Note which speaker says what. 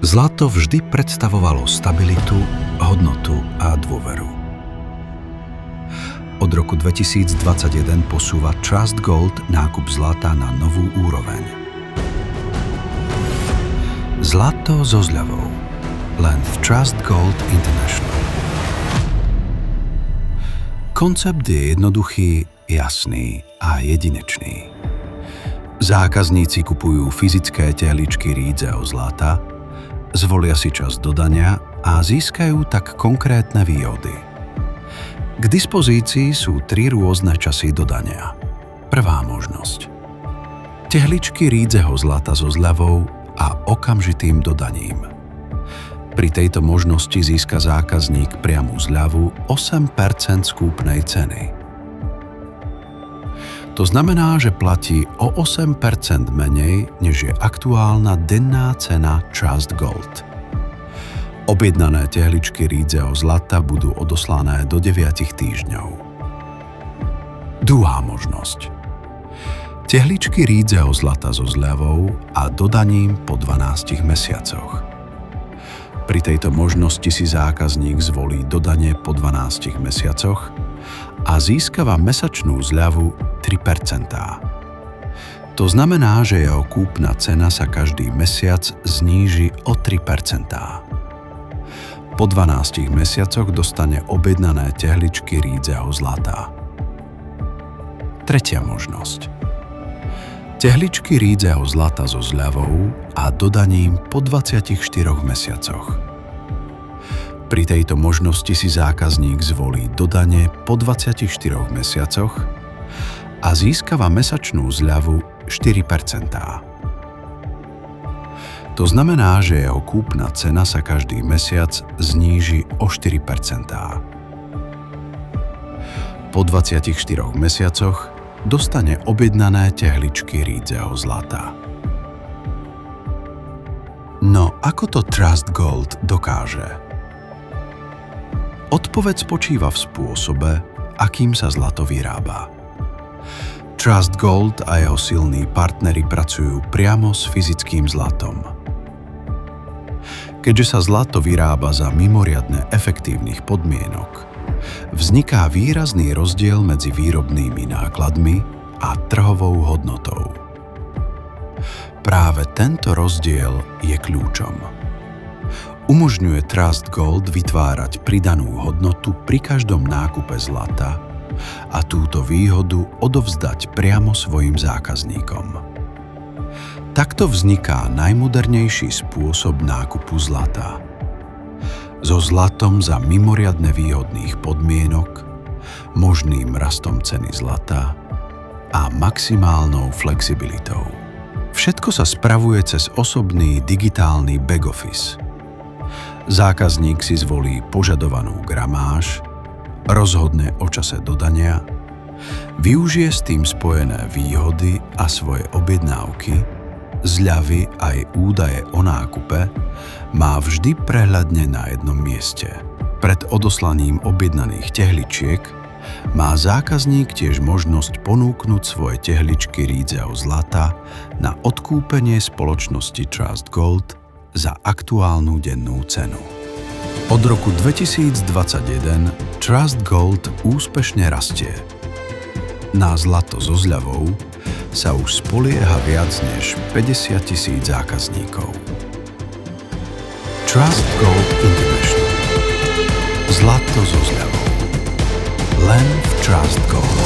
Speaker 1: Zlato vždy predstavovalo stabilitu, hodnotu a dôveru. Od roku 2021 posúva Trust Gold nákup zlata na novú úroveň. Zlato so zľavou. Len v Trust Gold International. Koncept je jednoduchý, jasný a jedinečný. Zákazníci kupujú fyzické tehličky rídzeho zlata, zvolia si čas dodania a získajú tak konkrétne výhody. K dispozícii sú 3 rôzne časy dodania. Prvá možnosť. Tehličky rídzeho zlata so zľavou a okamžitým dodaním. Pri tejto možnosti získa zákazník priamu zľavu 8% z kúpnej ceny. To znamená, že platí o 8% menej, než je aktuálna denná cena Trust Gold. Objednané tehličky rídzeho zlata budú odoslané do 9 týždňov. Druhá možnosť. Tehličky rídzeho zlata so zľavou a dodaním po 12 mesiacoch. Pri tejto možnosti si zákazník zvolí dodanie po 12 mesiacoch a získava mesačnú zľavu 3%. To znamená, že jeho kúpna cena sa každý mesiac zníži o 3%. Po 12 mesiacoch dostane objednané tehličky rídzeho zlata. Tretia možnosť. Tehličky rídzeho zlata so zľavou a dodaním po 24 mesiacoch. Pri tejto možnosti si zákazník zvolí dodanie po 24 mesiacoch a získava mesačnú zľavu 4%. To znamená, že jeho kúpna cena sa každý mesiac zníži o 4%. Po 24 mesiacoch dostane objednané tehličky rídzeho zlata. No ako to Trust Gold dokáže? Odpoveď spočíva v spôsobe, akým sa zlato vyrába. Trust Gold a jeho silní partneri pracujú priamo s fyzickým zlatom. Keďže sa zlato vyrába za mimoriadne efektívnych podmienok, vzniká výrazný rozdiel medzi výrobnými nákladmi a trhovou hodnotou. Práve tento rozdiel je kľúčom. Umožňuje Trust Gold vytvárať pridanú hodnotu pri každom nákupe zlata a túto výhodu odovzdať priamo svojim zákazníkom. Takto vzniká najmodernejší spôsob nákupu zlata. So zlatom za mimoriadne výhodných podmienok, možným rastom ceny zlata a maximálnou flexibilitou. Všetko sa spravuje cez osobný digitálny back-office. Zákazník si zvolí požadovanú gramáž, rozhodne o čase dodania, využije s tým spojené výhody a svoje objednávky, zľavy aj údaje o nákupe má vždy prehľadne na jednom mieste. Pred odoslaním objednaných tehličiek má zákazník tiež možnosť ponúknuť svoje tehličky rídzeho zlata na odkúpenie spoločnosti Trust Gold za aktuálnu dennú cenu. Od roku 2021 Trust Gold úspešne rastie. Na zlato so zľavou sa už spolieha viac než 50 000 zákazníkov. Trust Gold International. Zlato so zľavou. Len v Trust Gold.